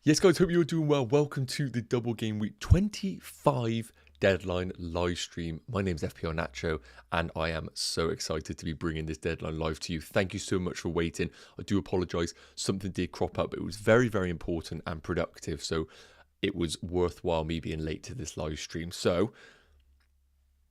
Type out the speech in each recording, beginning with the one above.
Yes, guys, hope you're doing well. Welcome to the Double Game Week 25 Deadline live stream. My name's FPL Nacho, and I am so excited to be bringing this deadline live to you. Thank you so much for waiting. I do apologise. Something did crop up. It was very, very important and productive, so it was worthwhile me being late to this live stream. So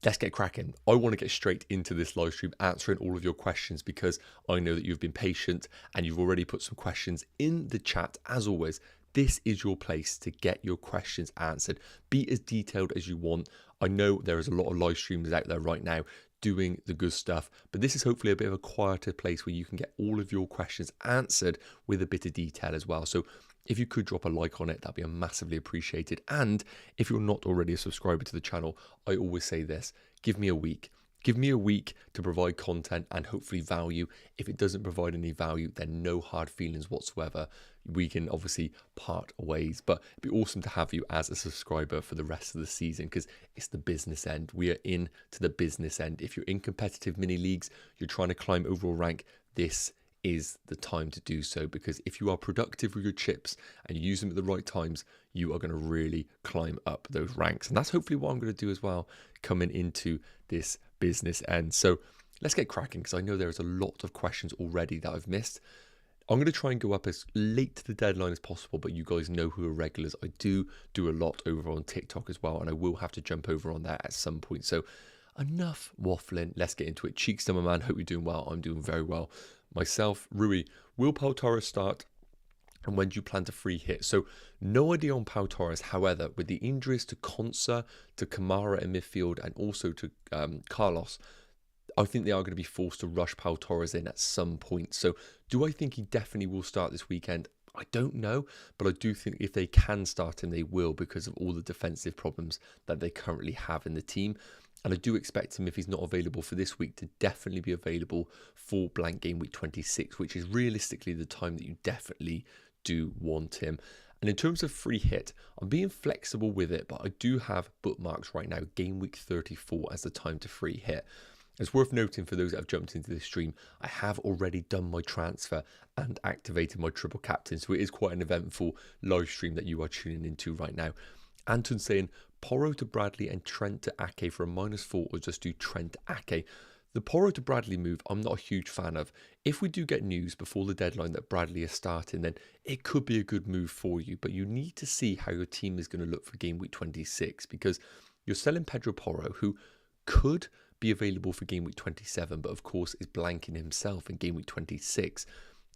let's get cracking. I want to get straight into this live stream, answering all of your questions, because I know that you've been patient and you've already put some questions in the chat. As always, this is your place to get your questions answered. Be as detailed as you want. I know there is a lot of live streamers out there right now doing the good stuff, but this is hopefully a bit of a quieter place where you can get all of your questions answered with a bit of detail as well. So if you could drop a like on it, that'd be massively appreciated. And if you're not already a subscriber to the channel, I always say this: give me a week. Give me a week to provide content and hopefully value. If it doesn't provide any value, then no hard feelings whatsoever. We can obviously part ways, but it'd be awesome to have you as a subscriber for the rest of the season, because it's the business end. We are in to the business end. If you're in competitive mini leagues, you're trying to climb overall rank, this is the time to do so, because if you are productive with your chips and you use them at the right times, you are going to really climb up those ranks. And that's hopefully what I'm going to do as well coming into this business end. So let's get cracking, because I know there's a lot of questions already that I've missed. I'm going to try and go up as late to the deadline as possible, but you guys know who are regulars. I do a lot over on TikTok as well, and I will have to jump over on that at some point. So enough waffling, let's get into it. Cheeks to my man, hope you're doing well. I'm doing very well myself. Rui, will Pau Torres start, and when do you plan to free hit? So no idea on Pau Torres. However, with the injuries to Konsa, to Kamara in midfield, and also to Carlos, I think they are going to be forced to rush Pau Torres in at some point. So do I think he definitely will start this weekend? I don't know, but I do think if they can start him, they will, because of all the defensive problems that they currently have in the team. And I do expect him, if he's not available for this week, to definitely be available for blank game week 26, which is realistically the time that you definitely do want him. And in terms of free hit, I'm being flexible with it, but I do have bookmarks right now, game week 34 as the time to free hit. It's worth noting, for those that have jumped into this stream, I have already done my transfer and activated my triple captain, so it is quite an eventful live stream that you are tuning into right now. Anton saying, Porro to Bradley and Trent to Ake for a -4, or just do Trent to Ake. The Porro to Bradley move, I'm not a huge fan of. If we do get news before the deadline that Bradley is starting, then it could be a good move for you, but you need to see how your team is going to look for game week 26, because you're selling Pedro Porro, who could be available for game week 27, but of course is blanking himself in game week 26.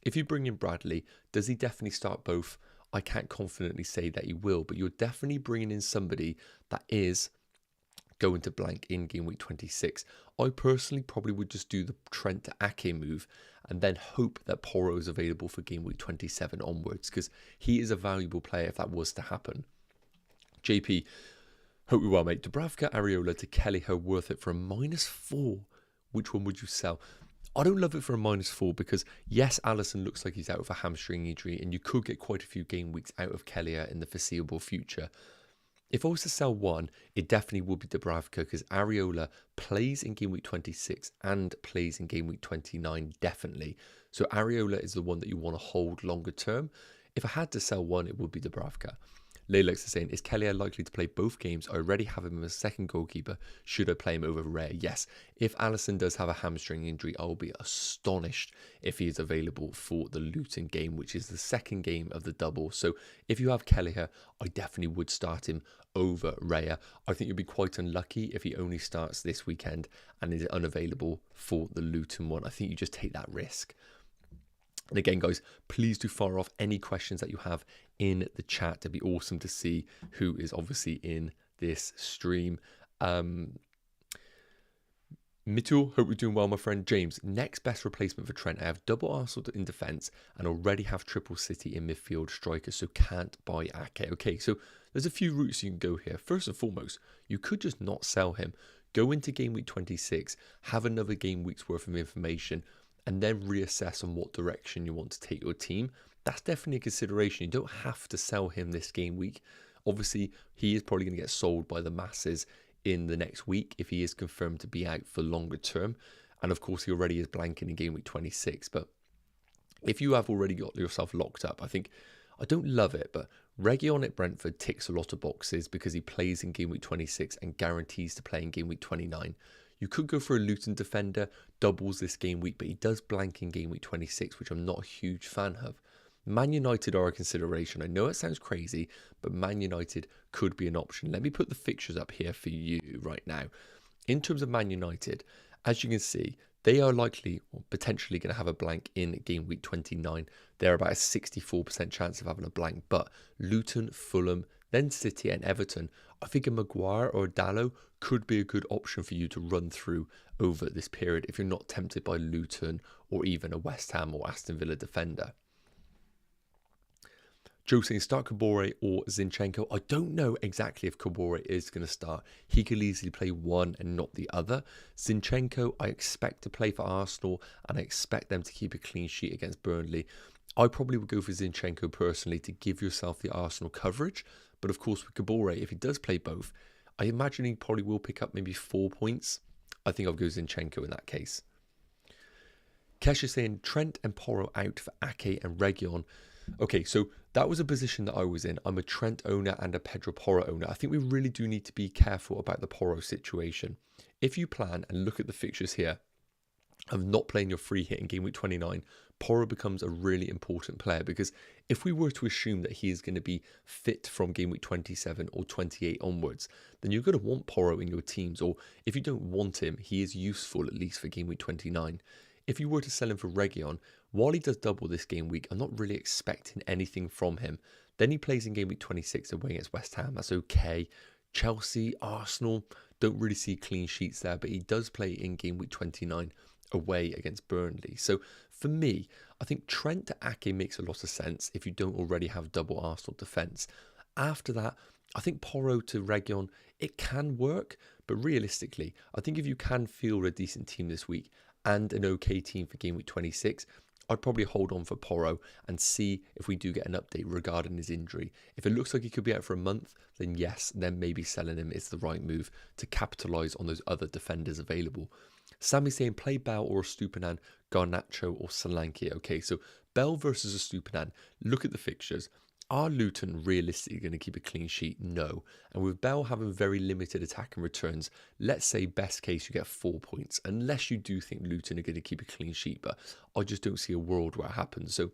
If you bring in Bradley, does he definitely start both? I can't confidently say that he will, but you're definitely bringing in somebody that is going to blank in game week 26. I personally probably would just do the Trent to Ake move and then hope that Porro is available for game week 27 onwards, because he is a valuable player if that was to happen. JP, hope you're well, mate. Dubravka, Areola to Kelleher, worth it for a -4. Which one would you sell? I don't love it for a -4, because yes, Alisson looks like he's out with a hamstring injury, and you could get quite a few game weeks out of Kelleher in the foreseeable future. If I was to sell one, it definitely would be Dubravka, because Areola plays in game week 26 and plays in game week 29, definitely. So Areola is the one that you want to hold longer term. If I had to sell one, it would be Dubravka. Laylex is saying, is Kelleher likely to play both games? I already have him as a second goalkeeper. Should I play him over Rare? Yes. If Alisson does have a hamstring injury, I will be astonished if he is available for the Luton game, which is the second game of the double. So if you have Kelleher, I definitely would start him over Raya. I think you'll be quite unlucky if he only starts this weekend and is unavailable for the Luton one. I think you just take that risk. And again, guys, please do fire off any questions that you have in the chat. It'd be awesome to see who is obviously in this stream. Mitchell, hope you're doing well, my friend. James, next best replacement for Trent. I have double Arsenal in defence and already have triple City in midfield striker, so can't buy Ake. Okay, so there's a few routes you can go here. First and foremost, you could just not sell him. Go into game week 26, have another game week's worth of information, and then reassess on what direction you want to take your team. That's definitely a consideration. You don't have to sell him this game week. Obviously, he is probably going to get sold by the masses in the next week if he is confirmed to be out for longer term. And of course, he already is blanking in game week 26. But if you have already got yourself locked up, I think, I don't love it, but Reguilon at Brentford ticks a lot of boxes because he plays in game week 26 and guarantees to play in game week 29. You could go for a Luton defender, doubles this game week, but he does blank in game week 26, which I'm not a huge fan of. Man United are a consideration. I know it sounds crazy, but Man United could be an option. Let me put the fixtures up here for you right now. In terms of Man United, as you can see, they are likely or potentially going to have a blank in game week 29. They're about a 64% chance of having a blank. But Luton, Fulham, then City and Everton, I think a Maguire or a Dalot could be a good option for you to run through over this period if you're not tempted by Luton or even a West Ham or Aston Villa defender. Joe saying start Kabore or Zinchenko. I don't know exactly if Kabore is going to start. He could easily play one and not the other. Zinchenko, I expect to play for Arsenal and I expect them to keep a clean sheet against Burnley. I probably would go for Zinchenko personally to give yourself the Arsenal coverage. But of course with Kabore, if he does play both, I imagine he probably will pick up maybe 4 points. I think I'll go Zinchenko in that case. Kesh is saying Trent and Porro out for Ake and Reguilon. Okay, so that was a position that I was in. I'm a Trent owner and a Pedro Porro owner. I think we really do need to be careful about the Porro situation. If you plan and look at the fixtures here of not playing your free hit in game week 29, Porro becomes a really important player because if we were to assume that he is going to be fit from game week 27 or 28 onwards, then you're going to want Porro in your teams, or if you don't want him, he is useful at least for game week 29. If you were to sell him for Reguilon, while he does double this game week, I'm not really expecting anything from him. Then he plays in game week 26 away against West Ham. That's okay. Chelsea, Arsenal, don't really see clean sheets there, but he does play in game week 29 away against Burnley. So for me, I think Trent to Ake makes a lot of sense if you don't already have double Arsenal defence. After that, I think Porro to Reguilon, it can work, but realistically, I think if you can field a decent team this week and an okay team for game week 26, I'd probably hold on for Porro and see if we do get an update regarding his injury. If it looks like he could be out for a month, then yes, then maybe selling him is the right move to capitalise on those other defenders available. Sammy's saying play Bell or Stupinan, Garnacho or Solanke. Okay, so Bell versus a Stupinan. Look at the fixtures. Are Luton realistically going to keep a clean sheet? No. And with Bell having very limited attack and returns, let's say best case you get 4 points, unless you do think Luton are going to keep a clean sheet, but I just don't see a world where it happens. So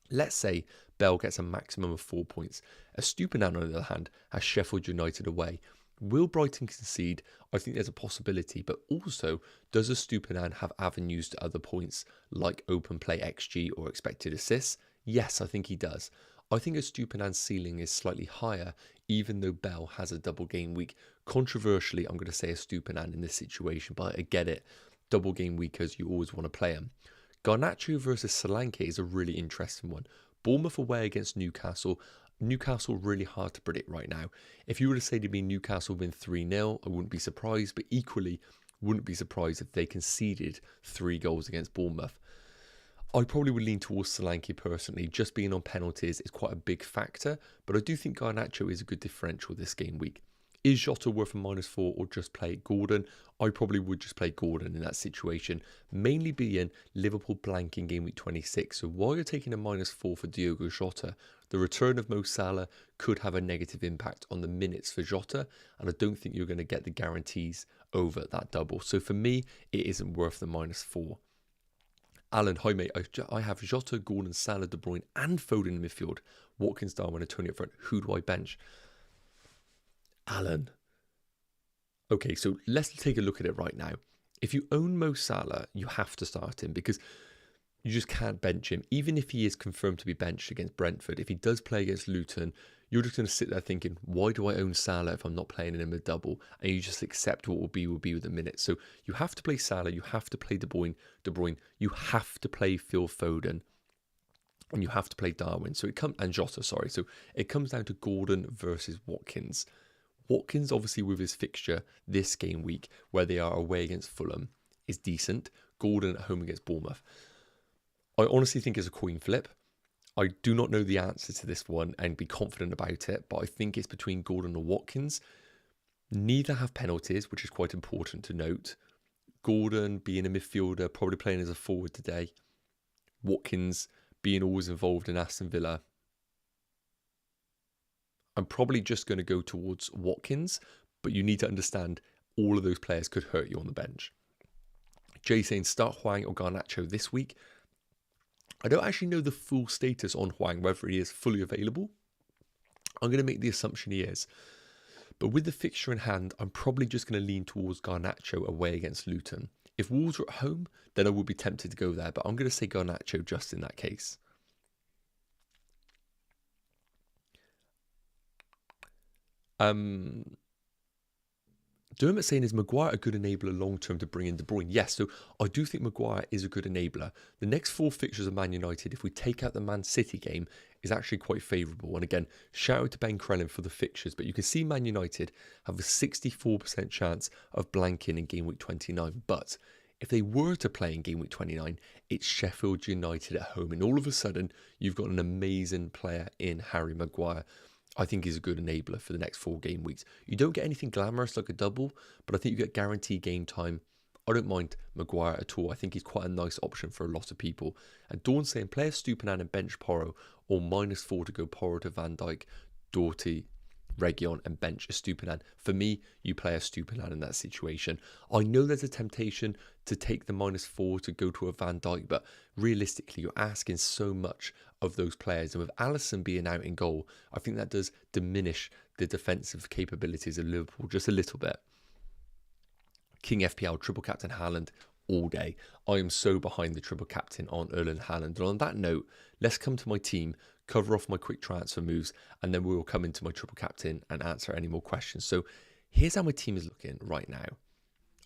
let's say Bell gets a maximum of 4 points. A Stupinan, on the other hand, has Sheffield United away. Will Brighton concede? I think there's a possibility, but also, does a Stupinan have avenues to other points like open play XG or expected assists? Yes, I think he does. I think a Stupinan's ceiling is slightly higher, even though Bell has a double game week. Controversially, I'm going to say a Stupinan in this situation, but I get it. Double game weekers, you always want to play him. Garnacho versus Solanke is a really interesting one. Bournemouth away against Newcastle. Newcastle really hard to predict right now. If you were to say to me Newcastle win 3-0, I wouldn't be surprised, but equally wouldn't be surprised if they conceded 3 goals against Bournemouth. I probably would lean towards Solanke personally. Just being on penalties is quite a big factor, but I do think Garnacho is a good differential this game week. Is Jota worth a -4 or just play Gordon? I probably would just play Gordon in that situation, mainly being Liverpool blank in game week 26. So while you're taking a -4 for Diogo Jota, the return of Mo Salah could have a negative impact on the minutes for Jota, and I don't think you're going to get the guarantees over that double. So for me, it isn't worth the -4. Alan, hi mate, I have Jota, Gordon, Salah, De Bruyne and Foden in midfield. Watkins, Darwin and Tony up front. Who do I bench? Alan. Okay, so let's take a look at it right now. If you own Mo Salah, you have to start him because you just can't bench him. Even if he is confirmed to be benched against Brentford, if he does play against Luton, you're just going to sit there thinking, why do I own Salah if I'm not playing him a double? And you just accept what will be with the minute. So you have to play Salah, you have to play De Bruyne, you have to play Phil Foden, and you have to play Darwin. So and Jota, sorry. So it comes down to Gordon versus Watkins. Watkins, obviously, with his fixture this game week, where they are away against Fulham, is decent. Gordon at home against Bournemouth. I honestly think it's a coin flip. I do not know the answer to this one and be confident about it, but I think it's between Gordon or Watkins. Neither have penalties, which is quite important to note. Gordon being a midfielder, probably playing as a forward today. Watkins being always involved in Aston Villa. I'm probably just going to go towards Watkins, but you need to understand all of those players could hurt you on the bench. Jay saying start Hwang or Garnacho this week. I don't actually know the full status on Hwang, whether he is fully available. I'm going to make the assumption he is. But with the fixture in hand, I'm probably just going to lean towards Garnacho away against Luton. If Wolves are at home, then I will be tempted to go there, but I'm going to say Garnacho just in that case. Dermot saying, is Maguire a good enabler long-term to bring in De Bruyne? Yes, so I do think Maguire is a good enabler. The next 4 fixtures of Man United, if we take out the Man City game, is actually quite favourable. And again, shout out to Ben Crellin for the fixtures, but you can see Man United have a 64% chance of blanking in game week 29. But if they were to play in game week 29, it's Sheffield United at home. And all of a sudden, you've got an amazing player in Harry Maguire. I think he's a good enabler for the next 4 game weeks. You don't get anything glamorous like a double, but I think you get guaranteed game time. I don't mind Maguire at all. I think he's quite a nice option for a lot of people. And Dawn saying, play a Stupinan and bench Porro, or -4 to go Porro to Van Dijk, Doughty, Reguilon, and bench a Stupinan. For me, you play a Stupinan in that situation. I know there's a temptation to take the -4 to go to a Van Dijk, but realistically, you're asking so much of those players. And with Alisson being out in goal, I think that does diminish the defensive capabilities of Liverpool just a little bit. King FPL, triple captain Haaland all day. I am so behind the triple captain on Erling Haaland. And on that note, let's come to my team, cover off my quick transfer moves, and then we will come into my triple captain and answer any more questions. So here's how my team is looking right now.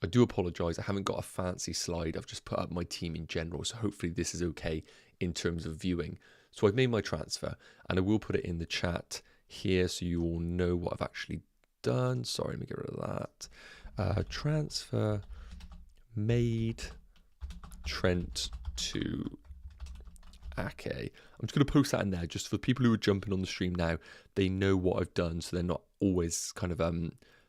I do apologise, I haven't got a fancy slide. I've just put up my team in general, so hopefully this is okay in terms of viewing. So I've made my transfer, and I will put it in the chat here so you all know what I've actually done. Sorry, let me get rid of that. Transfer made Trent to Ake. I'm just going to post that in there just for the people who are jumping on the stream now. They know what I've done, so they're not always kind of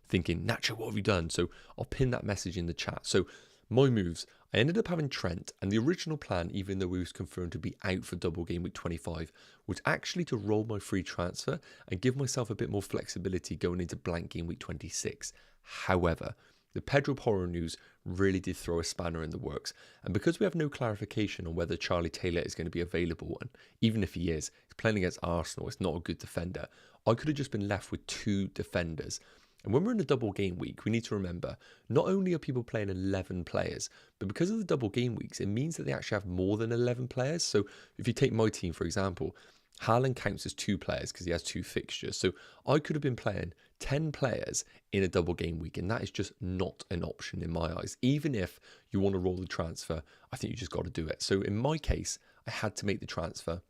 thinking, Nacho, what have you done? So I'll pin that message in the chat. So my moves, I ended up having Trent, and the original plan, even though he was confirmed to be out for double game week 25, was actually to roll my free transfer and give myself a bit more flexibility going into blank game week 26. However, the Pedro Porro news really did throw a spanner in the works, and because we have no clarification on whether Charlie Taylor is going to be available, and even if he is, he's playing against Arsenal, it's not a good defender, I could have just been left with 2 defenders. And when we're in a double game week, we need to remember, not only are people playing 11 players, but because of the double game weeks, it means that they actually have more than 11 players. So if you take my team, for example, Haaland counts as 2 players because he has 2 fixtures. So I could have been playing 10 players in a double game week, and that is just not an option in my eyes. Even if you want to roll the transfer, I think you just got to do it. So in my case, I had to make the transfer.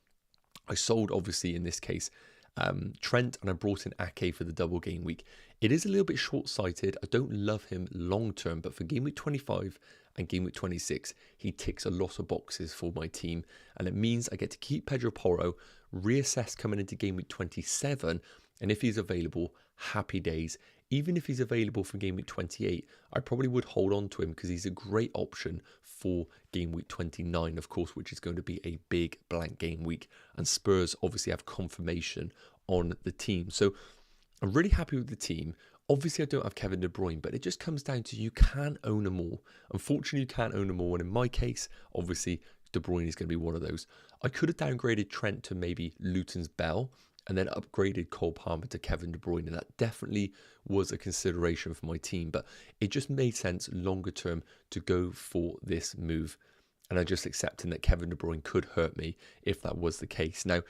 I sold, obviously, in this case, Trent, and I brought in Ake for the double game week. It is a little bit short-sighted. I don't love him long-term, but for game week 25 and game week 26, he ticks a lot of boxes for my team, and it means I get to keep Pedro Porro, reassess coming into game week 27, and if he's available, happy days. Even if he's available for game week 28, I probably would hold on to him because he's a great option for game week 29, of course, which is going to be a big blank game week. And Spurs obviously have confirmation on the team. So I'm really happy with the team. Obviously, I don't have Kevin De Bruyne, but it just comes down to you can't own them all. Unfortunately, you can't own them all. And in my case, obviously, De Bruyne is going to be one of those. I could have downgraded Trent to maybe Luton's Bell and then upgraded Cole Palmer to Kevin De Bruyne. And that definitely was a consideration for my team. But it just made sense longer term to go for this move. And I just accepting that Kevin De Bruyne could hurt me if that was the case. Now,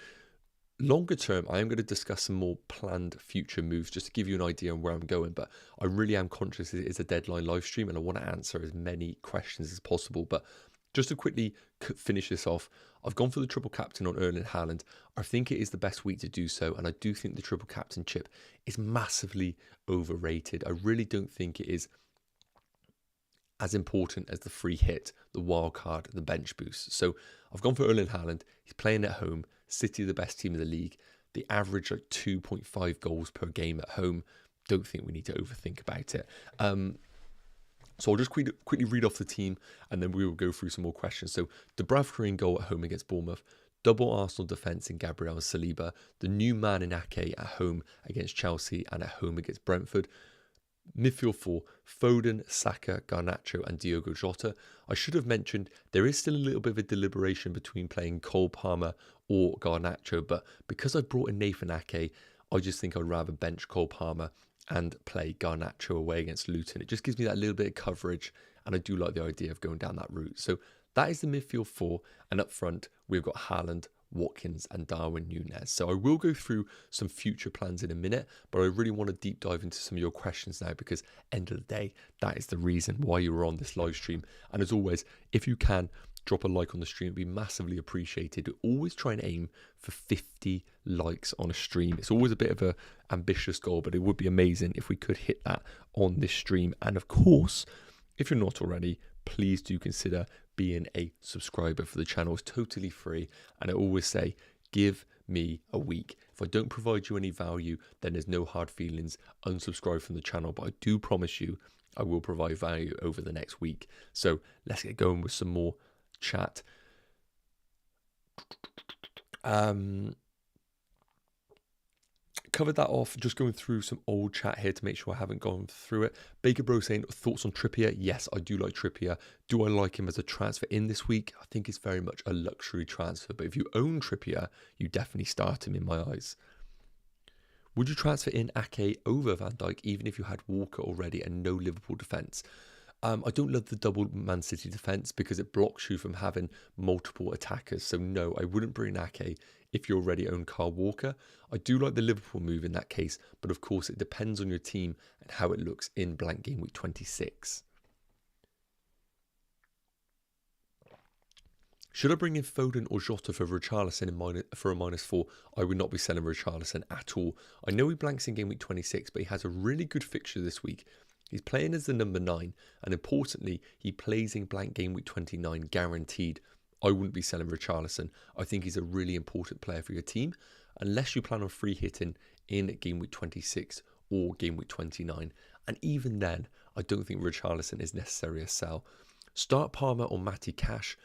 longer term, I am going to discuss some more planned future moves just to give you an idea on where I'm going. But I really am conscious it is a deadline live stream and I want to answer as many questions as possible. But just to quickly finish this off, I've gone for the triple captain on Erling Haaland. I think it is the best week to do so, and I do think the triple captain chip is massively overrated. I really don't think it is as important as the free hit, the wild card, the bench boost. So I've gone for Erling Haaland. He's playing at home. City are the best team in the league. They average like 2.5 goals per game at home. Don't think we need to overthink about it. So I'll just quickly read off the team and then we will go through some more questions. So Dubravka in goal at home against Bournemouth. double Arsenal defence in Gabriel and Saliba, the new man in Ake at home against Chelsea and at home against Brentford. Midfield 4, Foden, Saka, Garnacho and Diogo Jota. I should have mentioned there is still a little bit of a deliberation between playing Cole Palmer or Garnacho, but because I brought in Nathan Ake, I just think I'd rather bench Cole Palmer and play Garnacho away against Luton. It just gives me that little bit of coverage, and I do like the idea of going down that route. So that is the midfield 4, and up front we've got Haaland, Watkins and Darwin Núñez. So I will go through some future plans in a minute, but I really want to deep dive into some of your questions now, because end of the day, that is the reason why you were on this live stream. And as always, if you can, drop a like on the stream. It'd be massively appreciated. We always try and aim for 50 likes on a stream. It's always a bit of an ambitious goal, but it would be amazing if we could hit that on this stream. And of course, if you're not already, please do consider being a subscriber for the channel. It's totally free, and I always say, give me a week. If I don't provide you any value, then there's no hard feelings. Unsubscribe from the channel, but I do promise you I will provide value over the next week. So let's get going with some more chat. Covered that off, just going through some old chat here to make sure I haven't gone through it. Baker Bro saying, thoughts on Trippier? Yes, I do like Trippier. Do I like him as a transfer in this week? I think it's very much a luxury transfer, but if you own Trippier, you definitely start him in my eyes. Would you transfer in Ake over Van Dijk even if you had Walker already and no Liverpool defence? I don't love the double Man City defence because it blocks you from having multiple attackers. So no, I wouldn't bring Ake if you already own Kyle Walker. I do like the Liverpool move in that case, but of course it depends on your team and how it looks in blank game week 26. Should I bring in Foden or Jota for Richarlison for a -4? I would not be selling Richarlison at all. I know he blanks in game week 26, but he has a really good fixture this week. He's playing as the number 9, and importantly, he plays in blank game week 29 guaranteed. I wouldn't be selling Richarlison. I think he's a really important player for your team, unless you plan on free hitting in game week 26 or game week 29. And even then, I don't think Richarlison is necessarily a sell. Start Palmer or Matty Cash.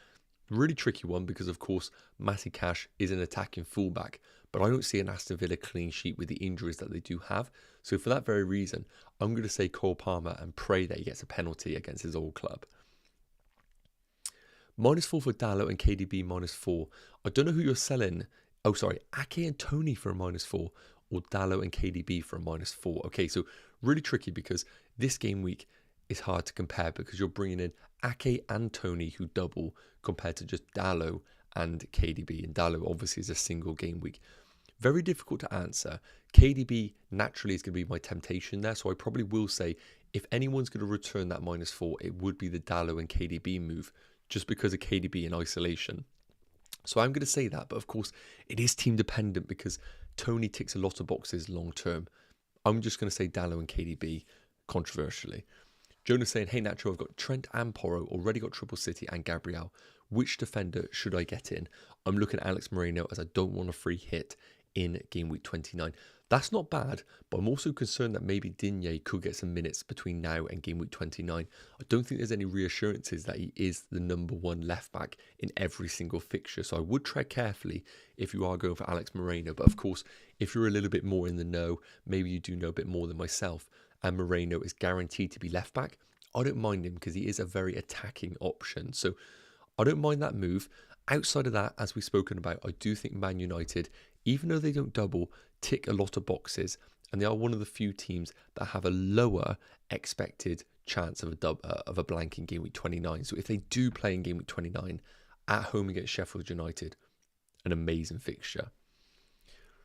Really tricky one because, of course, Matty Cash is an attacking fullback, but I don't see an Aston Villa clean sheet with the injuries that they do have. So for that very reason, I'm going to say Cole Palmer and pray that he gets a penalty against his old club. -4 for Dalot and KDB -4. I don't know who you're selling. Oh, sorry, Ake and Tony for a -4 or Dalot and KDB for a -4. Okay, so really tricky because this game week is hard to compare because you're bringing in Ake and Tony who double compared to just Dalot and KDB. And Dalot obviously is a single game week. Very difficult to answer. KDB naturally is going to be my temptation there, so I probably will say if anyone's going to return that -4, it would be the Dalot and KDB move, just because of KDB in isolation. So I'm going to say that, but of course it is team dependent because Tony ticks a lot of boxes long term. I'm just going to say Dalot and KDB controversially. Jonah's saying, hey Nacho, I've got Trent and Porro, already got Triple City and Gabriel. Which defender should I get in? I'm looking at Alex Moreno as I don't want a free hit in game week 29. That's not bad, but I'm also concerned that maybe Digne could get some minutes between now and game week 29. I don't think there's any reassurances that he is the number 1 left back in every single fixture, so I would tread carefully if you are going for Alex Moreno. But of course, if you're a little bit more in the know, maybe you do know a bit more than myself, and Moreno is guaranteed to be left back, I don't mind him because he is a very attacking option. So I don't mind that move. Outside of that, as we've spoken about, I do think Man United, even though they don't double, tick a lot of boxes, and they are one of the few teams that have a lower expected chance of a blank in game week 29. So if they do play in game week 29 at home against Sheffield United, an amazing fixture.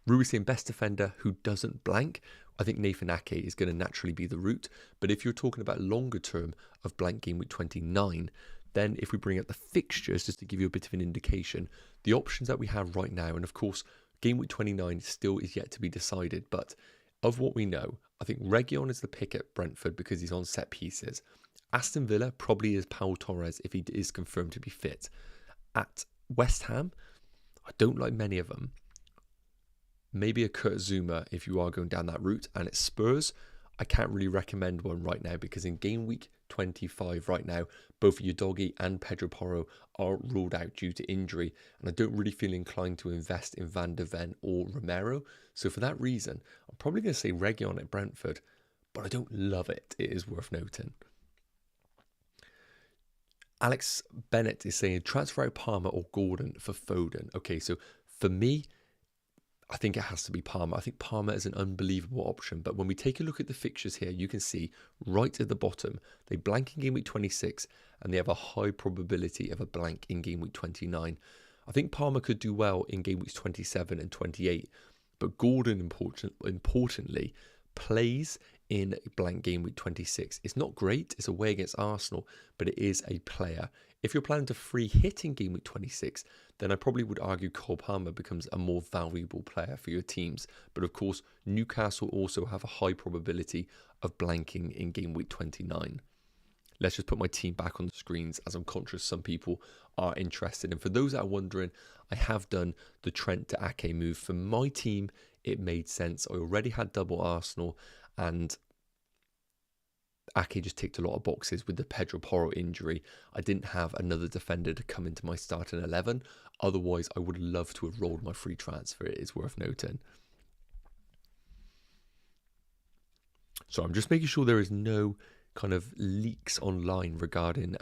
Rui saying best defender who doesn't blank. I think Nathan Ake is going to naturally be the route, but if you're talking about longer term of blank game week 29, then if we bring up the fixtures, just to give you a bit of an indication, the options that we have right now, and of course, game week 29 still is yet to be decided, but of what we know, I think Reguilon is the pick at Brentford because he's on set pieces. Aston Villa probably is Paul Torres if he is confirmed to be fit. At West Ham, I don't like many of them. Maybe a Kurt Zouma if you are going down that route. And at Spurs, I can't really recommend one right now because in game week 25 right now. Both Udogie and Pedro Porro are ruled out due to injury, and I don't really feel inclined to invest in Van de Ven or Romero. So for that reason, I'm probably going to say Reguilon at Brentford, but I don't love it. It is worth noting. Alex Bennett is saying transfer out Palmer or Gordon for Foden. Okay, so for me, I think it has to be Palmer. I think Palmer is an unbelievable option. But when we take a look at the fixtures here, you can see right at the bottom, they blank in game week 26 and they have a high probability of a blank in game week 29. I think Palmer could do well in game weeks 27 and 28. But Gordon, importantly, plays in blank game week 26. It's not great. It's away against Arsenal, but it is a player. If you're planning to free hit in game week 26, then I probably would argue Cole Palmer becomes a more valuable player for your teams. But of course, Newcastle also have a high probability of blanking in game week 29. Let's just put my team back on the screens, as I'm conscious some people are interested. And for those that are wondering, I have done the Trent to Ake move. For my team, it made sense. I already had double Arsenal, and Ake just ticked a lot of boxes with the Pedro Porro injury. I didn't have another defender to come into my starting 11. Otherwise, I would love to have rolled my free transfer. It is worth noting. So I'm just making sure there is no kind of leaks online regarding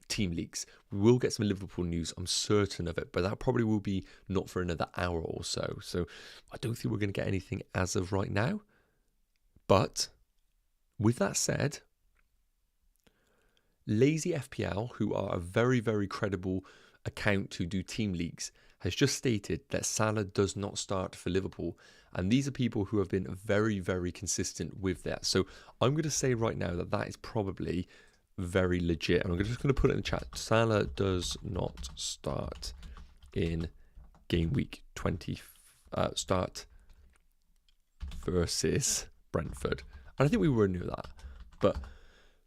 team leaks. We will get some Liverpool news, I'm certain of it, but that probably will be not for another hour or so. So I don't think we're going to get anything as of right now. But with that said, Lazy FPL, who are a very, very credible account who do team leagues, has just stated that Salah does not start for Liverpool. And these are people who have been very, very consistent with that. So I'm going to say right now that that is probably very legit. And I'm just going to put it in the chat. Salah does not start in game week 20. Start versus Brentford. And I think we already knew that. But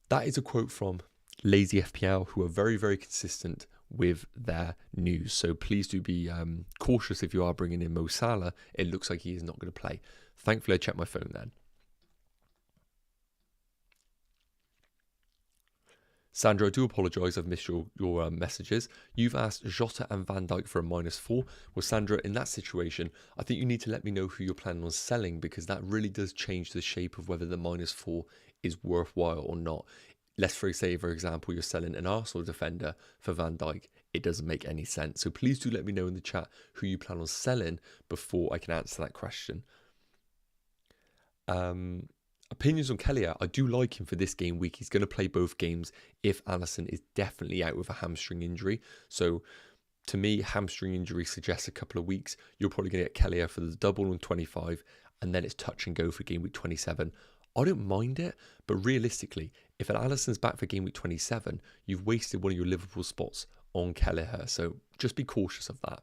that is a quote from Lazy FPL, who are very, very consistent with their news. So please do be cautious if you are bringing in Mo Salah. It looks like he is not going to play. Thankfully, I checked my phone then. Sandra, I do apologise, I've missed your messages. You've asked Jota and Van Dijk for a -4. Well, Sandra, in that situation, I think you need to let me know who you're planning on selling, because that really does change the shape of whether the -4 is worthwhile or not. Let's say, for example, you're selling an Arsenal defender for Van Dijk. It doesn't make any sense. So please do let me know in the chat who you plan on selling before I can answer that question. Opinions on Kelleher. I do like him for this game week. He's going to play both games if Alisson is definitely out with a hamstring injury. So to me, hamstring injury suggests a couple of weeks. You're probably going to get Kelleher for the double on 25, and then it's touch and go for game week 27. I don't mind it, but realistically, if Alisson's back for game week 27, you've wasted one of your Liverpool spots on Kelleher. So just be cautious of that.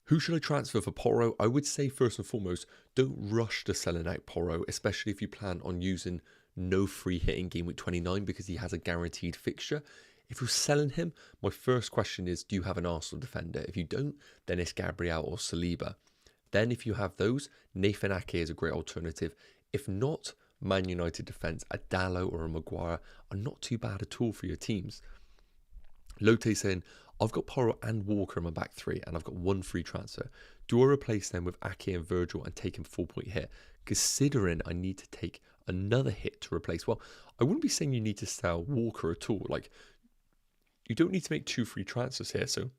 Who should I transfer for Porro? I would say first and foremost, don't rush to selling out Porro, especially if you plan on using no free hit in game week 29 because he has a guaranteed fixture. If you're selling him, my first question is, do you have an Arsenal defender? If you don't, then it's Gabriel or Saliba. Then if you have those, Nathan Ake is a great alternative. If not, Man United defence, a Dalot or a Maguire are not too bad at all for your teams. Lotte saying, I've got Porro and Walker in my back three and I've got one free transfer. Do I replace them with Ake and Virgil and take him 4-point hit? Considering I need to take another hit to replace, well, I wouldn't be saying you need to sell Walker at all. Like, you don't need to make 2 free transfers here. So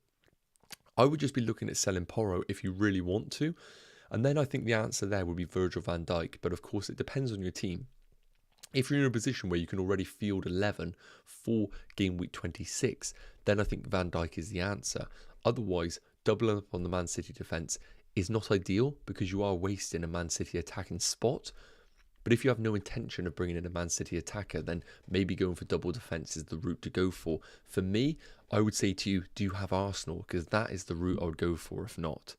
I would just be looking at selling Porro if you really want to. And then I think the answer there would be Virgil van Dijk. But of course, it depends on your team. If you're in a position where you can already field 11 for game week 26, then I think Van Dijk is the answer. Otherwise, doubling up on the Man City defence is not ideal because you are wasting a Man City attacking spot. But if you have no intention of bringing in a Man City attacker, then maybe going for double defence is the route to go for. For me, I would say to you, do you have Arsenal? Because that is the route I would go for if not.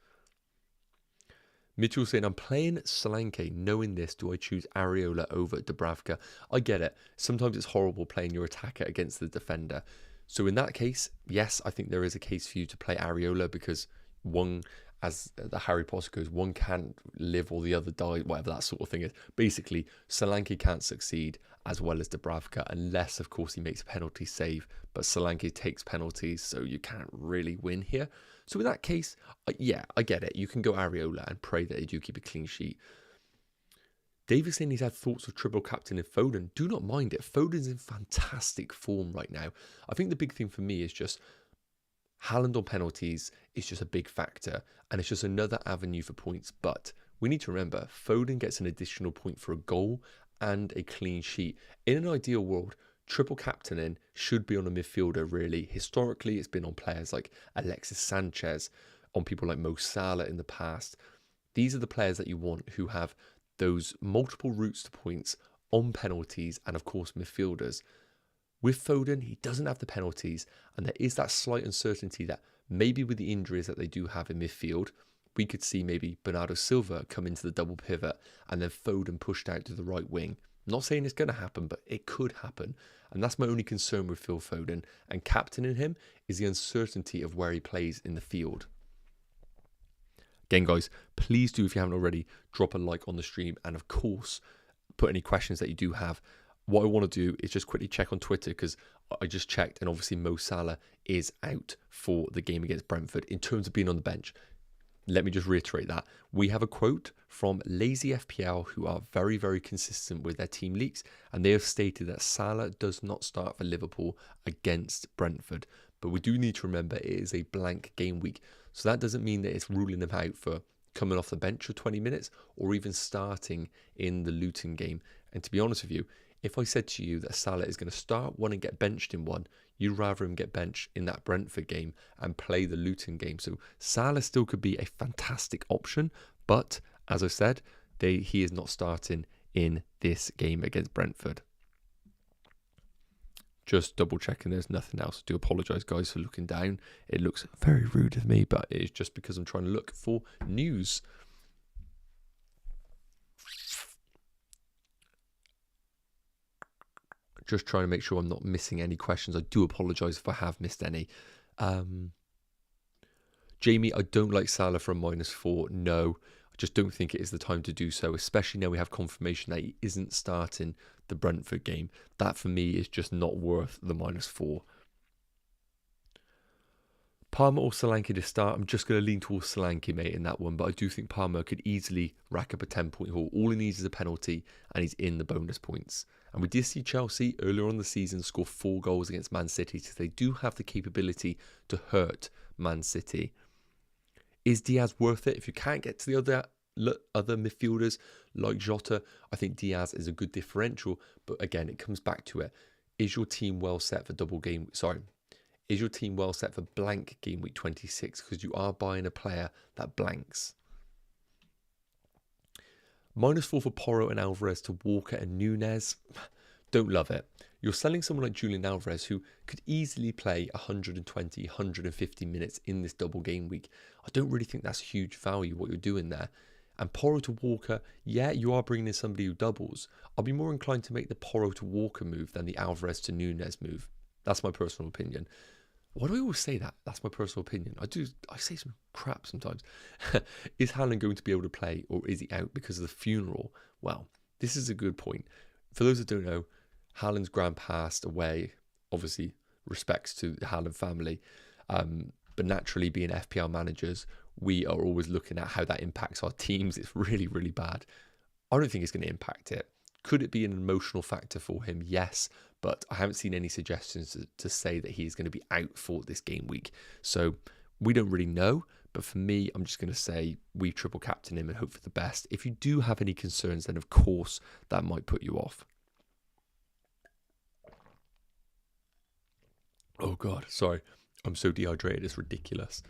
Mitchell saying, I'm playing Solanke. Knowing this, do I choose Areola over Dubravka? I get it. Sometimes it's horrible playing your attacker against the defender. So in that case, yes, I think there is a case for you to play Areola because one, as the Harry Potter goes, one can't live or the other die, whatever that sort of thing is. Basically, Solanke can't succeed as well as Dubravka unless, of course, he makes a penalty save. But Solanke takes penalties, so you can't really win here. So in that case, yeah, I get it. You can go Areola and pray that they do keep a clean sheet. David saying he's had thoughts of triple captain in Foden. Do not mind it. Foden's in fantastic form right now. I think the big thing for me is just Haaland on penalties is just a big factor, and it's just another avenue for points. But we need to remember, Foden gets an additional point for a goal and a clean sheet. In an ideal world, triple captaining should be on a midfielder, really. Historically, it's been on players like Alexis Sanchez, on people like Mo Salah in the past. These are the players that you want who have those multiple routes to points on penalties and, of course, midfielders. With Foden, he doesn't have the penalties, and there is that slight uncertainty that maybe with the injuries that they do have in midfield, we could see maybe Bernardo Silva come into the double pivot and then Foden pushed out to the right wing. I'm not saying it's going to happen, but it could happen. And that's my only concern with Phil Foden. And captaining him is the uncertainty of where he plays in the field. Again, guys, please do, if you haven't already, drop a like on the stream. And of course, put any questions that you do have. What I want to do is just quickly check on Twitter, because I just checked and obviously Mo Salah is out for the game against Brentford in terms of being on the bench. Let me just reiterate that. We have a quote from Lazy FPL, who are very, very consistent with their team leaks, and they have stated that Salah does not start for Liverpool against Brentford. But we do need to remember it is a blank game week. So that doesn't mean that it's ruling him out for coming off the bench for 20 minutes or even starting in the Luton game. And to be honest with you, if I said to you that Salah is going to start one and get benched in one, you'd rather him get benched in that Brentford game and play the Luton game. So Salah still could be a fantastic option, but as I said, he is not starting in this game against Brentford. Just double checking there's nothing else. I do apologise, guys, for looking down. It looks very rude of me, but it is just because I'm trying to look for news. Just trying to make sure I'm not missing any questions. I do apologise if I have missed any. Jamie, I don't like Salah from -4. No, I just don't think it is the time to do so, especially now we have confirmation that he isn't starting the Brentford game. That for me is just not worth the -4. Palmer or Solanke to start? I'm just going to lean towards Solanke, mate, in that one. But I do think Palmer could easily rack up a 10-point haul. All he needs is a penalty, and he's in the bonus points. And we did see Chelsea earlier on in the season score 4 goals against Man City, so they do have the capability to hurt Man City. Is Diaz worth it? If you can't get to the other midfielders like Jota, I think Diaz is a good differential. But again, it comes back to it. Is your team well set for Is your team well set for blank game week 26? Because you are buying a player that blanks. -4 for Porro and Alvarez to Walker and Nunez. Don't love it. You're selling someone like Julian Alvarez who could easily play 120, 150 minutes in this double game week. I don't really think that's huge value what you're doing there. And Porro to Walker, yeah, you are bringing in somebody who doubles. I'll be more inclined to make the Porro to Walker move than the Alvarez to Nunez move. That's my personal opinion. Why do I always say that? That's my personal opinion. I say some crap sometimes. Is Haaland going to be able to play, or is he out because of the funeral? Well, this is a good point. For those that don't know, Haaland's grand passed away. Obviously, respects to the Haaland family. But naturally, being FPL managers, we are always looking at how that impacts our teams. It's really, really bad. I don't think it's going to impact it. Could it be an emotional factor for him? Yes, but I haven't seen any suggestions to say that he's going to be out for this game week. So we don't really know, but for me, I'm just going to say we triple captain him and hope for the best. If you do have any concerns, then of course that might put you off. Oh God, sorry. I'm so dehydrated, it's ridiculous.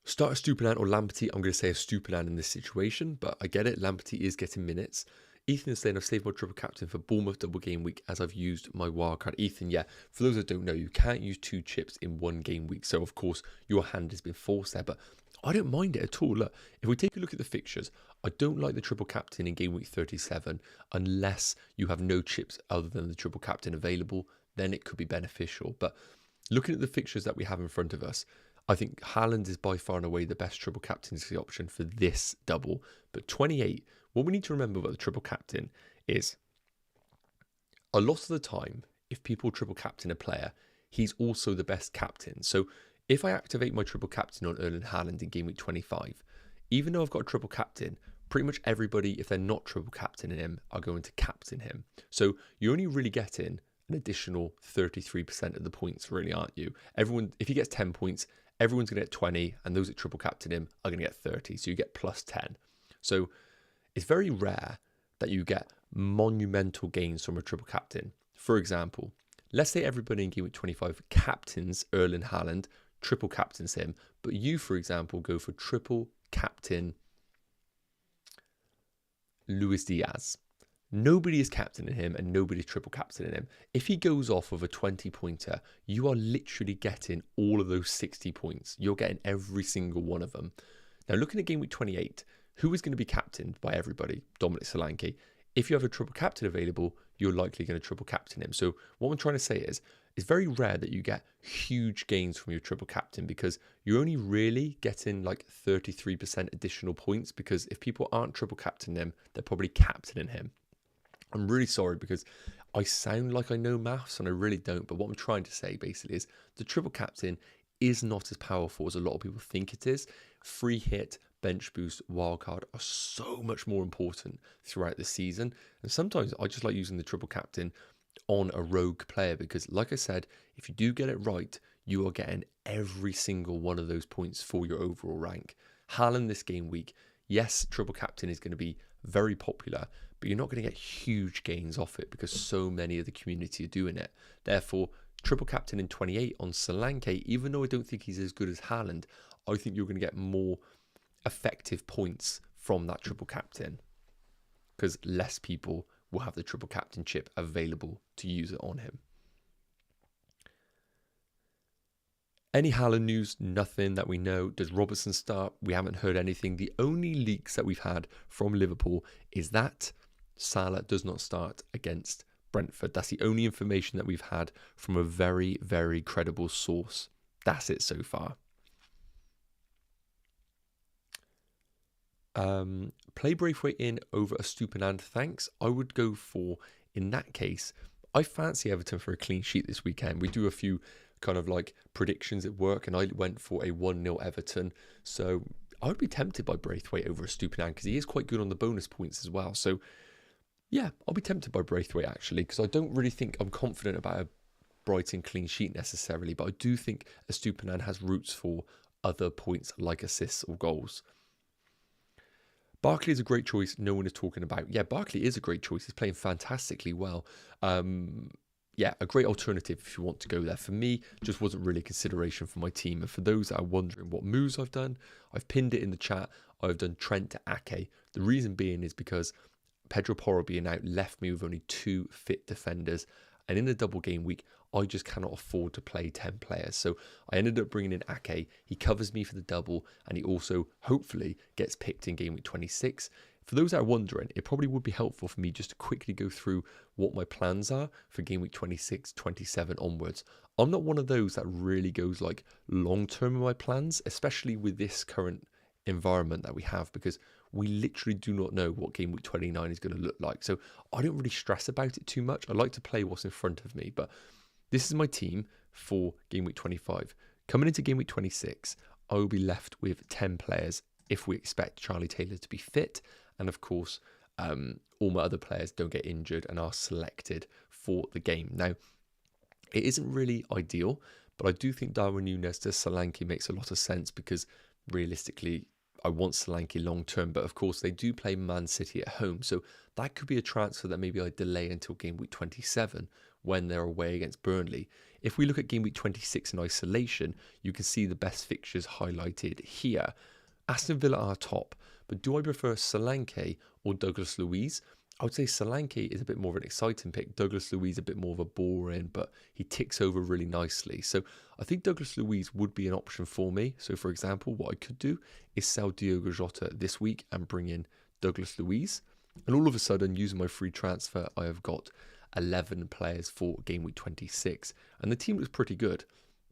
Start a Stupinan or Lamperty. I'm going to say a Stupinan in this situation, but I get it. Lamperty is getting minutes. Ethan is saying, I've saved my triple captain for Bournemouth double game week as I've used my wildcard. Ethan, yeah, for those that don't know, you can't use 2 chips in 1 game week. So, of course, your hand has been forced there, but I don't mind it at all. Look, if we take a look at the fixtures, I don't like the triple captain in game week 37 unless you have no chips other than the triple captain available. then it could be beneficial. But looking at the fixtures that we have in front of us, I think Haaland is by far and away the best triple captaincy option for this double. But 28, what we need to remember about the triple captain is a lot of the time, if people triple captain a player, he's also the best captain. So if I activate my triple captain on Erling Haaland in game week 25, even though I've got a triple captain, pretty much everybody, if they're not triple captaining him, are going to captain him. So you're only really getting an additional 33% of the points, really, aren't you? Everyone, if he gets 10 points, everyone's going to get 20, and those that triple captain him are going to get 30. So you get plus 10. So it's very rare that you get monumental gains from a triple captain. For example, let's say everybody in game week 25 captains Erling Haaland, triple captains him, but you, for example, go for triple captain Luis Diaz. Nobody is captaining him and nobody's triple captaining him. If he goes off of a 20-pointer, you are literally getting all of those 60 points. You're getting every single one of them. Now, looking at game week 28, who is going to be captained by everybody? Dominic Solanke. If you have a triple captain available, you're likely going to triple captain him. So what I'm trying to say is, it's very rare that you get huge gains from your triple captain because you're only really getting like 33% additional points, because if people aren't triple captaining him, they're probably captaining him. I'm really sorry because I sound like I know maths and I really don't, but what I'm trying to say basically is the triple captain is not as powerful as a lot of people think it is. Free hit, bench boost, wildcard are so much more important throughout the season. And sometimes I just like using the triple captain on a rogue player because, like I said, if you do get it right, you are getting every single one of those points for your overall rank. Haaland this game week, yes, triple captain is going to be very popular, but you're not going to get huge gains off it because so many of the community are doing it. Therefore, triple captain in 28 on Solanke, even though I don't think he's as good as Haaland, I think you're going to get more effective points from that triple captain because less people will have the triple captain chip available to use it on him. Any Haaland news? Nothing that we know. Does Robertson start? We haven't heard anything. The only leaks that we've had from Liverpool is that Salah does not start against Brentford. That's the only information that we've had from a very, very credible source. That's it so far. Play Braithwaite in over Estupiñán, thanks. I would go for, in that case, I fancy Everton for a clean sheet this weekend. We do a few kind of like predictions at work, and I went for a 1-0 Everton. So I would be tempted by Braithwaite over Estupiñán because he is quite good on the bonus points as well. So yeah, I'll be tempted by Braithwaite actually because I don't really think I'm confident about a Brighton clean sheet necessarily, but I do think Estupiñán has roots for other points like assists or goals. Barkley is a great choice. No one is talking about. Yeah, Barkley is a great choice. He's playing fantastically well. Yeah, a great alternative if you want to go there. For me, just wasn't really a consideration for my team. And for those that are wondering what moves I've done, I've pinned it in the chat. I've done Trent to Ake. The reason being is because Pedro Porro being out left me with only 2 fit defenders. And in a double game week, I just cannot afford to play 10 players. So I ended up bringing in Ake. He covers me for the double, and he also hopefully gets picked in game week 26. For those that are wondering, it probably would be helpful for me just to quickly go through what my plans are for game week 26, 27 onwards. I'm not one of those that really goes like long term in my plans, especially with this current environment that we have, because we literally do not know what game week 29 is going to look like. So I don't really stress about it too much. I like to play what's in front of me, but this is my team for game week 25. Coming into game week 26, I will be left with 10 players if we expect Charlie Taylor to be fit. And of course, all my other players don't get injured and are selected for the game. Now, it isn't really ideal, but I do think Darwin Núñez to Solanke makes a lot of sense because realistically, I want Solanke long term, but of course they do play Man City at home. So that could be a transfer that maybe I delay until game week 27 when they're away against Burnley. If we look at game week 26 in isolation, you can see the best fixtures highlighted here. Aston Villa are top, but do I prefer Solanke or Douglas Luiz? I would say Solanke is a bit more of an exciting pick. Douglas Luiz a bit more of a boring, but he ticks over really nicely. So I think Douglas Luiz would be an option for me. So for example, what I could do is sell Diogo Jota this week and bring in Douglas Luiz. And all of a sudden, using my free transfer, I have got 11 players for game week 26, and the team looks pretty good.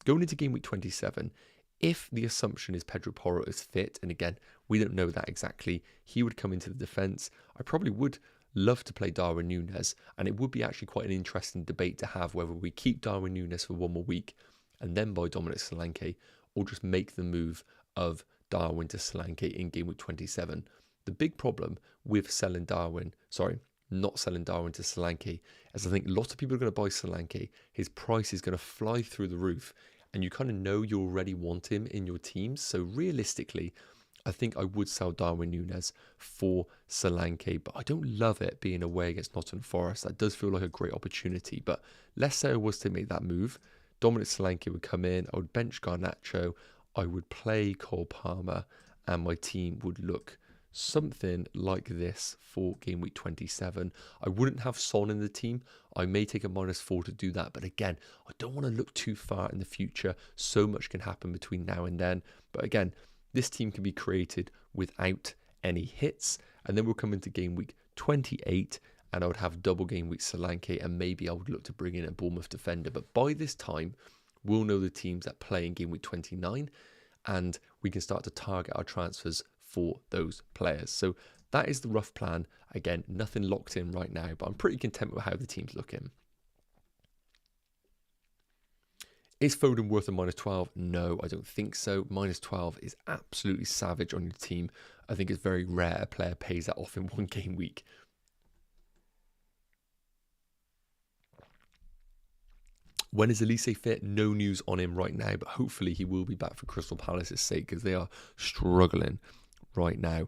Going into game week 27, if the assumption is Pedro Porro is fit, and again, we don't know that exactly, he would come into the defence. I probably would love to play Darwin Núñez, and it would be actually quite an interesting debate to have whether we keep Darwin Núñez for one more week and then buy Dominic Solanke, or just make the move of Darwin to Solanke in game week 27. The big problem with not selling Darwin to Solanke is I think lots of people are going to buy Solanke. His price is going to fly through the roof, and you kind of know you already want him in your teams. So realistically, I think I would sell Darwin Núñez for Solanke, but I don't love it being away against Nottingham Forest. That does feel like a great opportunity, but let's say I was to make that move. Dominic Solanke would come in, I would bench Garnacho, I would play Cole Palmer, and my team would look something like this for game week 27. I wouldn't have Son in the team. I may take a -4 to do that, but again, I don't want to look too far in the future. So much can happen between now and then. But again, this team can be created without any hits, and then we'll come into game week 28, and I would have double game week Solanke, and maybe I would look to bring in a Bournemouth defender. But by this time, we'll know the teams that play in game week 29, and we can start to target our transfers for those players. So that is the rough plan. Again, nothing locked in right now, but I'm pretty content with how the team's looking. Is Foden worth a -12? No, I don't think so. -12 is absolutely savage on your team. I think it's very rare a player pays that off in one game week. When is Elise fit? No news on him right now, but hopefully he will be back for Crystal Palace's sake, because they are struggling right now.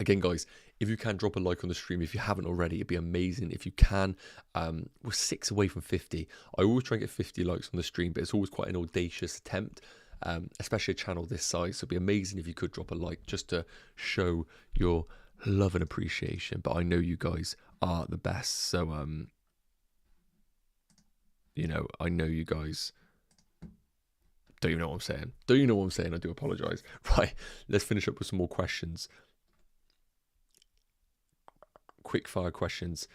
Again, guys, if you can drop a like on the stream, if you haven't already, it'd be amazing if you can. We're 6 away from 50. I always try and get 50 likes on the stream, but it's always quite an audacious attempt, especially a channel this size. So it'd be amazing if you could drop a like just to show your love and appreciation. But I know you guys are the best, so you know, I know you guys don't even know what I'm saying. Don't you know what I'm saying? I do apologise. Right, let's finish up with some more questions. Quick fire questions.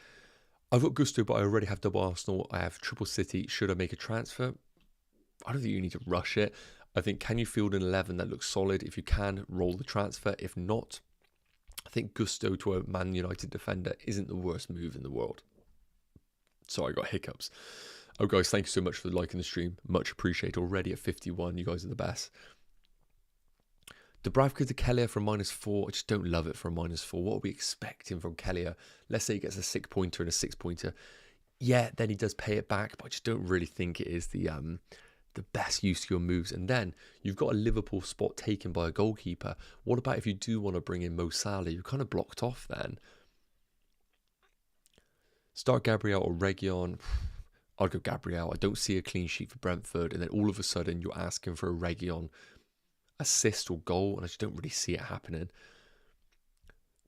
I've got Gusto, but I already have double Arsenal. I have triple City. Should I make a transfer? I don't think you need to rush it. I think, can you field an 11 that looks solid? If you can, roll the transfer. If not, I think Gusto to a Man United defender isn't the worst move in the world. Sorry, I got hiccups. Oh, guys, thank you so much for liking the stream. Much appreciated. Already at 51. You guys are the best. Dubravka to Kelleher for a -4. I just don't love it for a -4. What are we expecting from Kelleher? Let's say he gets a 6-pointer and a 6-pointer. Yeah, then he does pay it back, but I just don't really think it is the best use of your moves. And then you've got a Liverpool spot taken by a goalkeeper. What about if you do want to bring in Mo Salah? You're kind of blocked off then. Start Gabriel or Reguilon. I'd go Gabriel. I don't see a clean sheet for Brentford, and then all of a sudden you're asking for a Reguilon assist or goal, and I just don't really see it happening.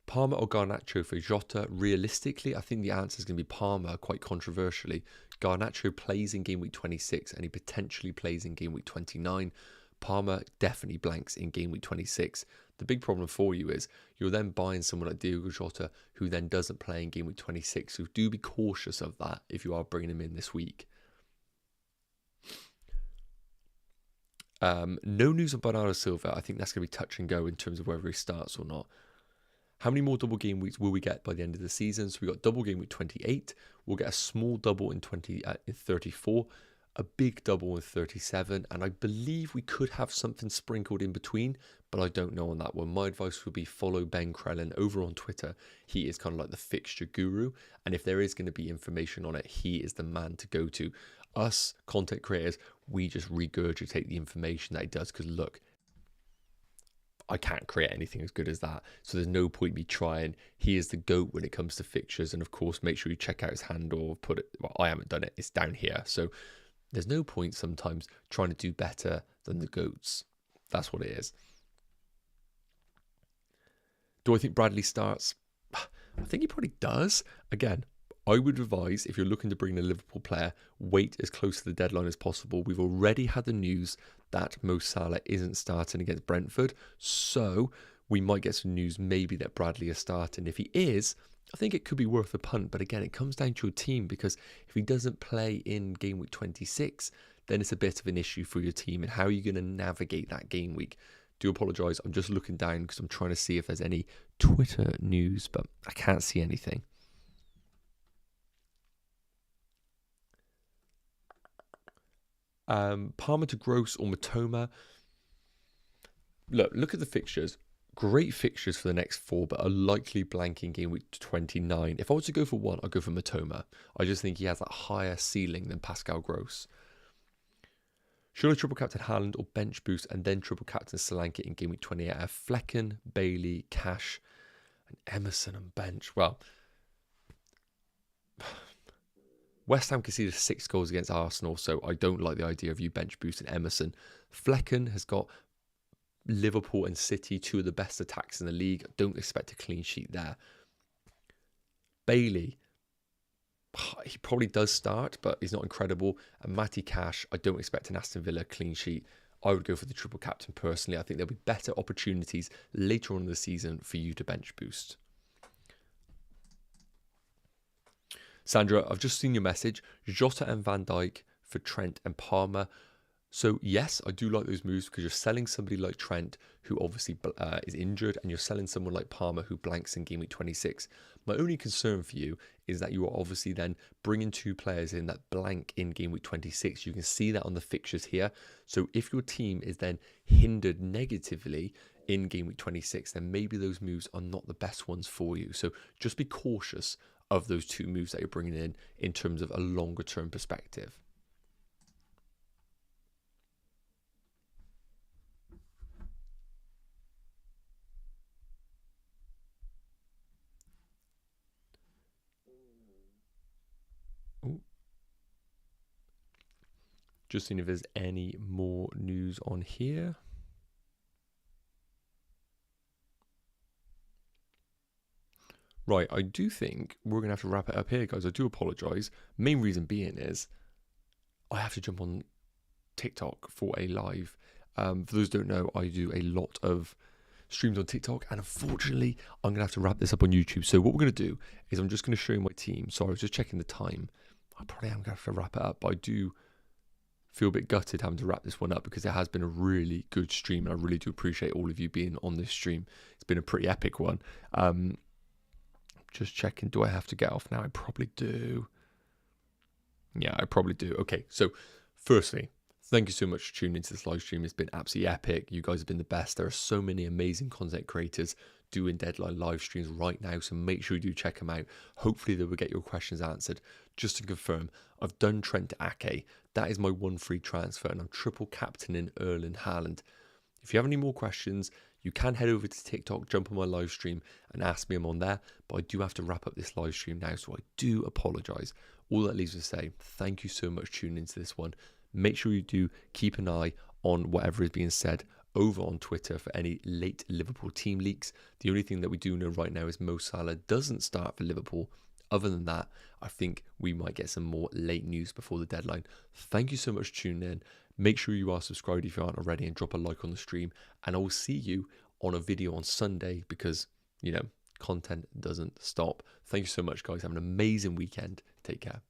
Palmer or Garnacho for Jota? Realistically, I think the answer is going to be Palmer, quite controversially. Garnacho plays in game week 26, and he potentially plays in game week 29. Palmer definitely blanks in game week 26. The big problem for you is you're then buying someone like Diogo Jota who then doesn't play in game week 26. So do be cautious of that if you are bringing him in this week. No news on Bernardo Silva. I think that's going to be touch and go in terms of whether he starts or not. How many more double game weeks will we get by the end of the season? So we got double game week 28. We'll get a small double in 34. A big double in 37, and I believe we could have something sprinkled in between, but I don't know on that one. My advice would be follow Ben Crellin over on Twitter. He is kind of like the fixture guru, and if there is going to be information on it, he is the man to go to. Us content creators, we just regurgitate the information that he does, because look, I can't create anything as good as that, so there's no point me trying. He is the GOAT when it comes to fixtures, and of course make sure you check out his handle. I haven't done it, it's down here, so there's no point sometimes trying to do better than the GOATs. That's what it is. Do I think Bradley starts? I think he probably does. Again, I would advise, if you're looking to bring in a Liverpool player, wait as close to the deadline as possible. We've already had the news that Mo Salah isn't starting against Brentford, so we might get some news maybe that Bradley is starting. If he is, I think it could be worth a punt. But again, it comes down to your team, because if he doesn't play in game week 26, then it's a bit of an issue for your team. And how are you going to navigate that game week? Do apologise. I'm just looking down because I'm trying to see if there's any Twitter news, but I can't see anything. Palmer to Gross or Matoma. Look at the fixtures. Great fixtures for the next 4, but a likely blanking game week 29. If I was to go for one, I'd go for Matoma. I just think he has that higher ceiling than Pascal Gross. Should I triple captain Haaland or bench boost and then triple captain Solanke in game week 28? I have Flecken, Bailey, Cash, and Emerson on bench. Well, West Ham conceded 6 goals against Arsenal, so I don't like the idea of you bench boosting Emerson. Flecken has got Liverpool and City, 2 of the best attacks in the league. I don't expect a clean sheet there. Bailey, he probably does start, but he's not incredible. And Matty Cash, I don't expect an Aston Villa clean sheet. I would go for the triple captain personally. I think there'll be better opportunities later on in the season for you to bench boost. Sandra, I've just seen your message. Jota and Van Dijk for Trent and Palmer. So yes, I do like those moves, because you're selling somebody like Trent, who obviously is injured, and you're selling someone like Palmer, who blanks in game week 26. My only concern for you is that you are obviously then bringing 2 players in that blank in game week 26. You can see that on the fixtures here. So if your team is then hindered negatively in game week 26, then maybe those moves are not the best ones for you. So just be cautious of those 2 moves that you're bringing in terms of a longer term perspective. Just seeing if there's any more news on here. Right, I do think we're going to have to wrap it up here, guys. I do apologise. Main reason being is I have to jump on TikTok for a live. For those who don't know, I do a lot of streams on TikTok, and unfortunately, I'm going to have to wrap this up on YouTube. So what we're going to do is I'm just going to show you my team. So I was just checking the time. I probably am going to have to wrap it up, but I do feel a bit gutted having to wrap this one up, because it has been a really good stream, and I really do appreciate all of you being on this stream. It's been a pretty epic one. Just checking, do I have to get off now? I probably do. Yeah, I probably do. Okay, so firstly, thank you so much for tuning into this live stream. It's been absolutely epic. You guys have been the best. There are so many amazing content creators doing Deadline live streams right now, so make sure you do check them out. Hopefully they will get your questions answered. Just to confirm, I've done Trent to Ake. That is my 1 free transfer, and I'm triple captaining Erling Haaland. If you have any more questions, you can head over to TikTok, jump on my live stream and ask me. I'm on there, but I do have to wrap up this live stream now, so I do apologise. All that leaves me to say, thank you so much for tuning into this one. Make sure you do keep an eye on whatever is being said over on Twitter for any late Liverpool team leaks. The only thing that we do know right now is Mo Salah doesn't start for Liverpool. Other than that, I think we might get some more late news before the deadline. Thank you so much for tuning in. Make sure you are subscribed if you aren't already, and drop a like on the stream. And I will see you on a video on Sunday, because, you know, content doesn't stop. Thank you so much, guys. Have an amazing weekend. Take care.